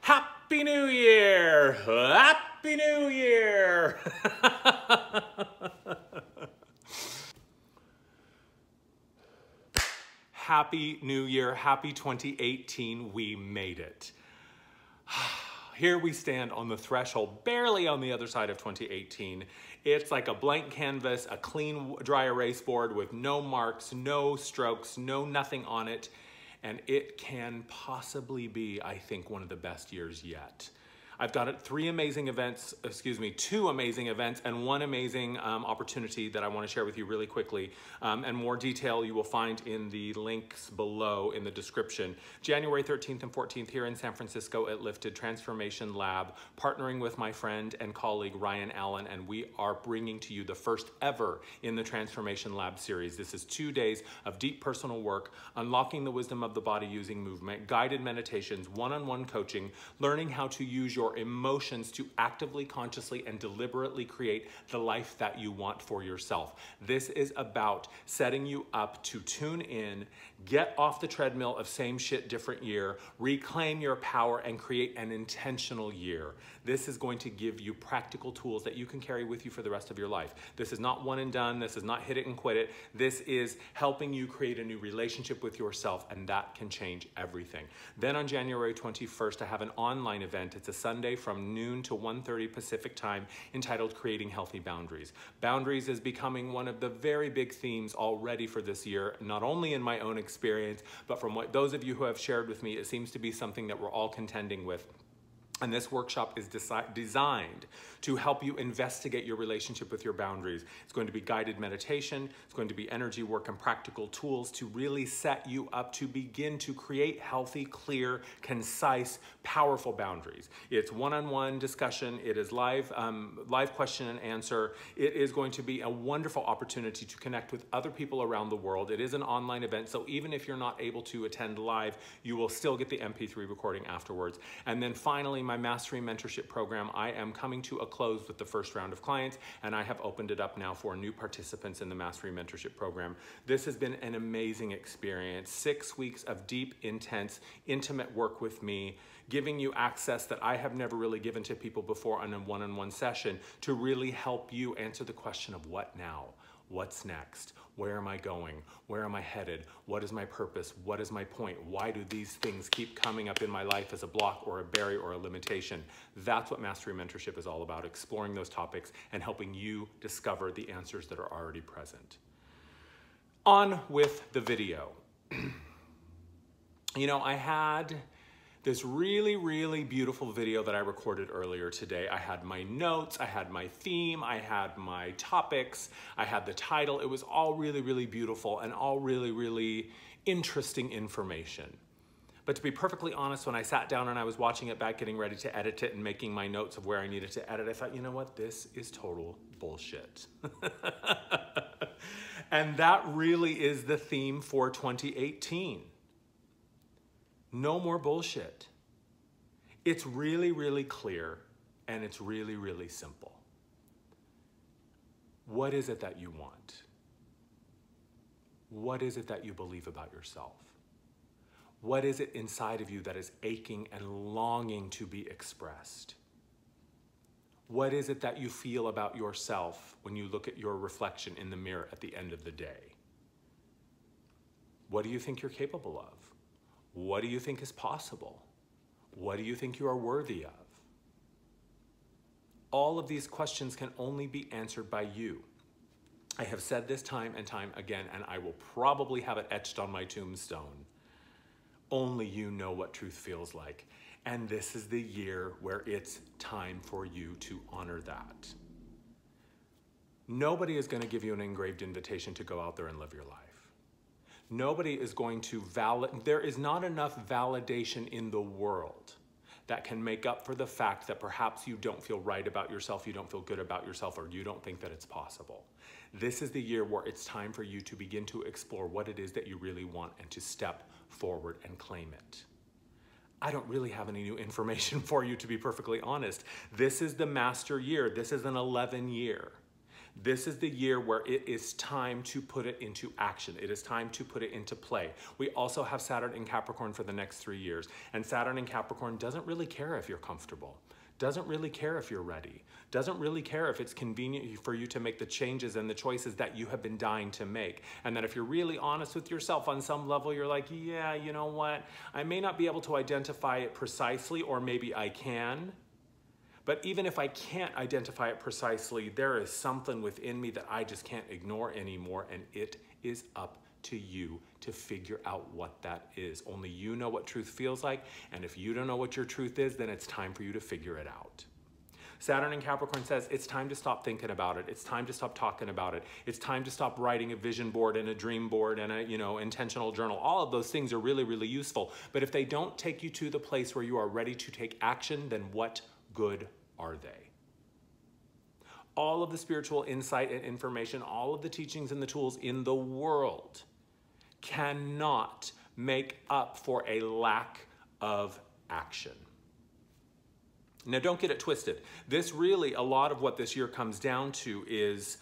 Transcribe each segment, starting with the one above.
Happy New Year! Happy New Year! Happy New Year, happy 2018, we made it. Here we stand on the threshold, barely on the other side of 2018. It's like a blank canvas, a clean, dry erase board with no marks, no strokes, no nothing on it. And it can possibly be, I think, one of the best years yet. I've got two amazing events, and one amazing opportunity that I want to share with you really quickly. And more detail you will find in the links below in the description. January 13th and 14th here in San Francisco at Lifted Transformation Lab, partnering with my friend and colleague Ryan Allen, and we are bringing to you the first ever in the Transformation Lab series. This is 2 days of deep personal work, unlocking the wisdom of the body using movement, guided meditations, one-on-one coaching, learning how to use your emotions to actively, consciously, and deliberately create the life that you want for yourself. This is about setting you up to tune in, get off the treadmill of same shit, different year, reclaim your power, and create an intentional year. This is going to give you practical tools that you can carry with you for the rest of your life. This is not one and done. This is not hit it and quit it. This is helping you create a new relationship with yourself, and that can change everything. Then on January 21st, I have an online event. It's a Sunday from noon to 1:30 Pacific time entitled Creating Healthy Boundaries. Boundaries is becoming one of the very big themes already for this year, not only in my own experience, but from what those of you who have shared with me, it seems to be something that we're all contending with. And this workshop is designed to help you investigate your relationship with your boundaries. It's going to be guided meditation, it's going to be energy work and practical tools to really set you up to begin to create healthy, clear, concise, powerful boundaries. It's one-on-one discussion, it is live question and answer. It is going to be a wonderful opportunity to connect with other people around the world. It is an online event, so even if you're not able to attend live, you will still get the MP3 recording afterwards. And then finally, my Mastery Mentorship Program, I am coming to a close with the first round of clients, and I have opened it up now for new participants in the Mastery Mentorship Program. This has been an amazing experience. 6 weeks of deep, intense, intimate work with me, giving you access that I have never really given to people before on a one-on-one session to really help you answer the question of what now? What's next? Where am I going? Where am I headed? What is my purpose? What is my point? Why do these things keep coming up in my life as a block or a barrier or a limitation? That's what Mastery Mentorship is all about, exploring those topics and helping you discover the answers that are already present. On with the video. You know, I had this really, really beautiful video that I recorded earlier today. I had my notes, I had my theme, I had my topics, I had the title. It was all really, really beautiful and all really, really interesting information. But to be perfectly honest, when I sat down and I was watching it back, getting ready to edit it and making my notes of where I needed to edit, I thought, you know what, this is total bullshit. And that really is the theme for 2018. No more bullshit. It's really, really clear, and it's really, really simple. What is it that you want? What is it that you believe about yourself? What is it inside of you that is aching and longing to be expressed? What is it that you feel about yourself when you look at your reflection in the mirror at the end of the day? What do you think you're capable of? What do you think is possible? What do you think you are worthy of? All of these questions can only be answered by you. I have said this time and time again, and I will probably have it etched on my tombstone. Only you know what truth feels like. And this is the year where it's time for you to honor that. Nobody is going to give you an engraved invitation to go out there and live your life. Nobody is going to there is not enough validation in the world that can make up for the fact that perhaps you don't feel right about yourself, you don't feel good about yourself, or you don't think that it's possible. This is the year where it's time for you to begin to explore what it is that you really want and to step forward and claim it. I don't really have any new information for you, to be perfectly honest. This is the master year. This is an 11 year. This is the year where it is time to put it into action. It is time to put it into play. We also have Saturn in Capricorn for the next 3 years. And Saturn in Capricorn doesn't really care if you're comfortable, doesn't really care if you're ready, doesn't really care if it's convenient for you to make the changes and the choices that you have been dying to make. And that if you're really honest with yourself on some level, you're like, yeah, you know what? I may not be able to identify it precisely, or maybe I can. But even if I can't identify it precisely, there is something within me that I just can't ignore anymore, and it is up to you to figure out what that is. Only you know what truth feels like, and if you don't know what your truth is, then it's time for you to figure it out. Saturn in Capricorn says it's time to stop thinking about it. It's time to stop talking about it. It's time to stop writing a vision board and a dream board and a intentional journal. All of those things are really, really useful. But if they don't take you to the place where you are ready to take action, then what good are they? All of the spiritual insight and information, all of the teachings and the tools in the world cannot make up for a lack of action. Now, don't get it twisted. This really, a lot of what this year comes down to is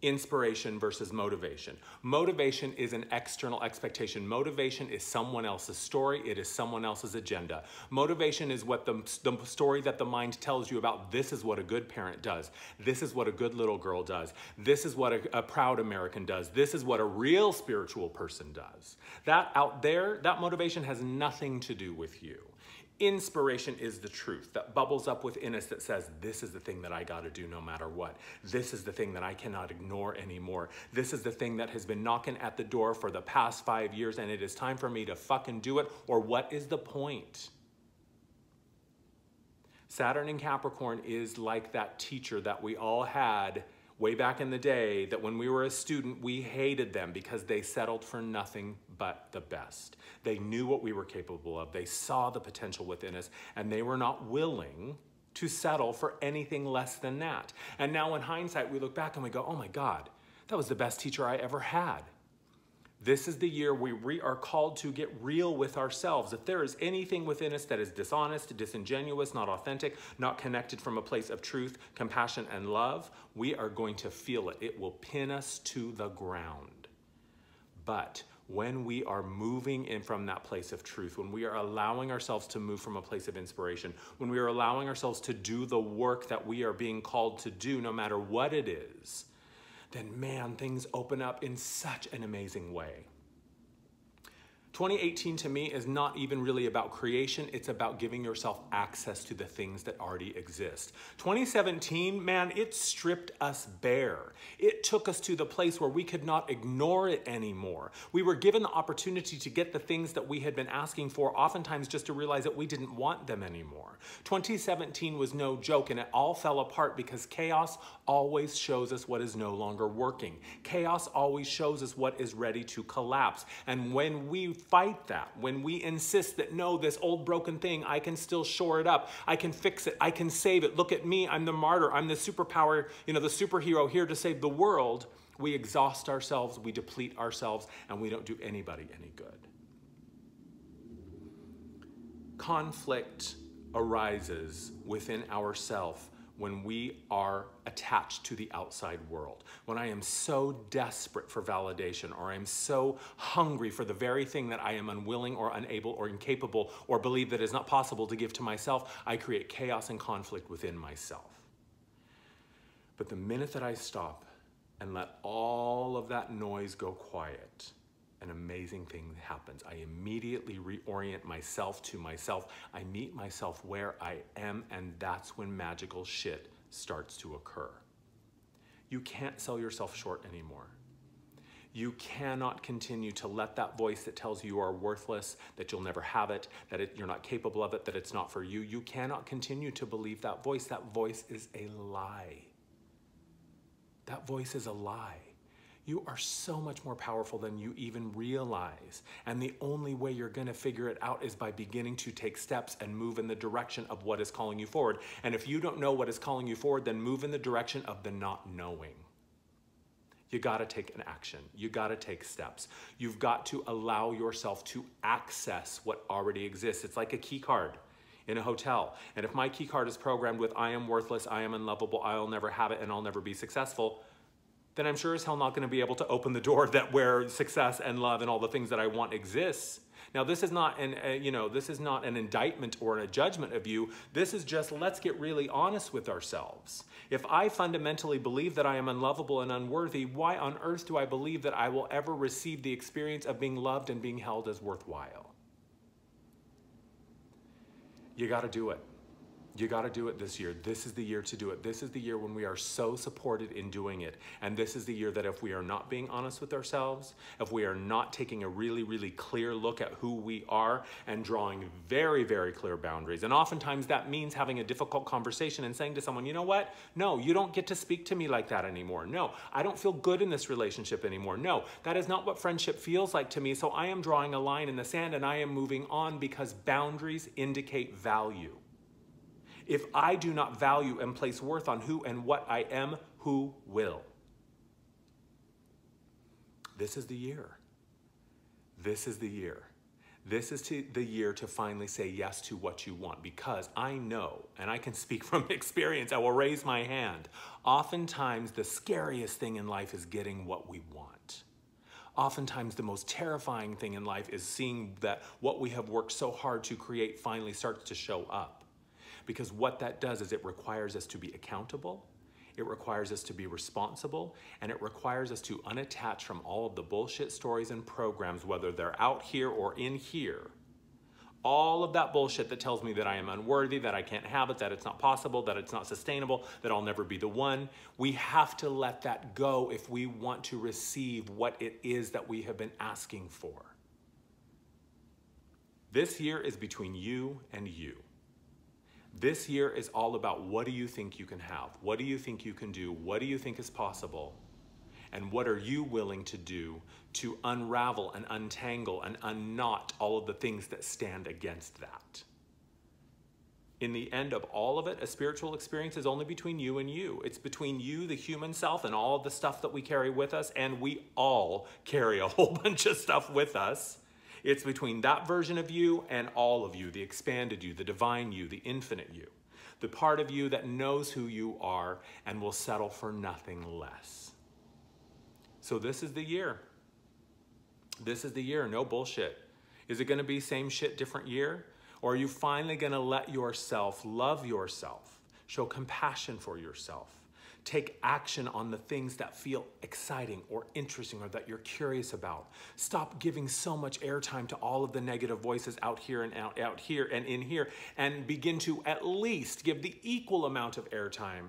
inspiration versus motivation. Motivation is an external expectation. Motivation is someone else's story. It is someone else's agenda. Motivation is what the story that the mind tells you about. This is what a good parent does. This is what a good little girl does. This is what a proud American does. This is what a real spiritual person does. That out there, that motivation has nothing to do with you. Inspiration is the truth that bubbles up within us that says, this is the thing that I got to do no matter what. This is the thing that I cannot ignore anymore. This is the thing that has been knocking at the door for the past 5 years, and it is time for me to fucking do it, or what is the point? Saturn in Capricorn is like that teacher that we all had way back in the day, that when we were a student, we hated them because they settled for nothing but the best. They knew what we were capable of. They saw the potential within us, and they were not willing to settle for anything less than that. And now in hindsight, we look back and we go, oh my God, that was the best teacher I ever had. This is the year we are called to get real with ourselves. If there is anything within us that is dishonest, disingenuous, not authentic, not connected from a place of truth, compassion, and love, we are going to feel it. It will pin us to the ground. But when we are moving in from that place of truth, when we are allowing ourselves to move from a place of inspiration, when we are allowing ourselves to do the work that we are being called to do, no matter what it is, then man, things open up in such an amazing way. 2018 to me is not even really about creation. It's about giving yourself access to the things that already exist. 2017, man, it stripped us bare. It took us to the place where we could not ignore it anymore. We were given the opportunity to get the things that we had been asking for, oftentimes just to realize that we didn't want them anymore. 2017 was no joke, and it all fell apart because chaos always shows us what is no longer working. Chaos always shows us what is ready to collapse. And when we fight that, when we insist that no, this old broken thing, I can still shore it up, I can fix it, I can save it, look at me, I'm the martyr, I'm the superpower, the superhero here to save the world, we exhaust ourselves, we deplete ourselves, and we don't do anybody any good. Conflict arises within ourselves when we are attached to the outside world. When I am so desperate for validation, or I'm so hungry for the very thing that I am unwilling or unable or incapable or believe that is not possible to give to myself, I create chaos and conflict within myself. But the minute that I stop and let all of that noise go quiet, an amazing thing happens. I immediately reorient myself to myself. I meet myself where I am, and that's when magical shit starts to occur. You can't sell yourself short anymore. You cannot continue to let that voice that tells you are worthless, that you'll never have it, that you're not capable of it, that it's not for you. You cannot continue to believe that voice. That voice is a lie. That voice is a lie. You are so much more powerful than you even realize. And the only way you're going to figure it out is by beginning to take steps and move in the direction of what is calling you forward. And if you don't know what is calling you forward, then move in the direction of the not knowing. You got to take an action. You got to take steps. You've got to allow yourself to access what already exists. It's like a key card in a hotel. And if my key card is programmed with I am worthless, I am unlovable, I'll never have it, and I'll never be successful, then I'm sure as hell not going to be able to open the door that where success and love and all the things that I want exists. Now, this is not this is not an indictment or a judgment of you. This is just, let's get really honest with ourselves. If I fundamentally believe that I am unlovable and unworthy, why on earth do I believe that I will ever receive the experience of being loved and being held as worthwhile? You got to do it. You got to do it this year. This is the year to do it. This is the year when we are so supported in doing it. And this is the year that if we are not being honest with ourselves, if we are not taking a really, really clear look at who we are and drawing very, very clear boundaries. And oftentimes that means having a difficult conversation and saying to someone, you know what? No, you don't get to speak to me like that anymore. No, I don't feel good in this relationship anymore. No, that is not what friendship feels like to me. So I am drawing a line in the sand and I am moving on, because boundaries indicate value. If I do not value and place worth on who and what I am, who will? This is the year. This is the year. This is the year to finally say yes to what you want, because I know, and I can speak from experience, I will raise my hand. Oftentimes, the scariest thing in life is getting what we want. Oftentimes, the most terrifying thing in life is seeing that what we have worked so hard to create finally starts to show up. Because what that does is it requires us to be accountable, it requires us to be responsible, and it requires us to unattach from all of the bullshit stories and programs, whether they're out here or in here. All of that bullshit that tells me that I am unworthy, that I can't have it, that it's not possible, that it's not sustainable, that I'll never be the one. We have to let that go if we want to receive what it is that we have been asking for. This year is between you and you. This year is all about, what do you think you can have? What do you think you can do? What do you think is possible? And what are you willing to do to unravel and untangle and unknot all of the things that stand against that? In the end of all of it, a spiritual experience is only between you and you. It's between you, the human self, and all of the stuff that we carry with us, and we all carry a whole bunch of stuff with us. It's between that version of you and all of you, the expanded you, the divine you, the infinite you, the part of you that knows who you are and will settle for nothing less. So this is the year. This is the year, no bullshit. Is it going to be same shit, different year? Or are you finally going to let yourself love yourself, show compassion for yourself, take action on the things that feel exciting or interesting or that you're curious about? Stop giving so much airtime to all of the negative voices out here and out here and in here, and begin to at least give the equal amount of airtime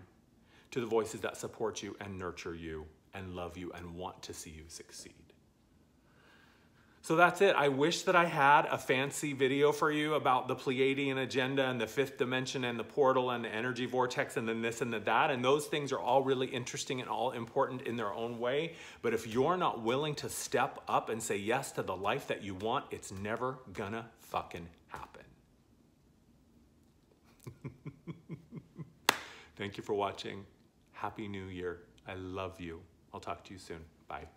to the voices that support you and nurture you and love you and want to see you succeed. So that's it. I wish that I had a fancy video for you about the Pleiadian agenda and the fifth dimension and the portal and the energy vortex and then this and the that. And those things are all really interesting and all important in their own way. But if you're not willing to step up and say yes to the life that you want, it's never gonna fucking happen. Thank you for watching. Happy New Year. I love you. I'll talk to you soon. Bye.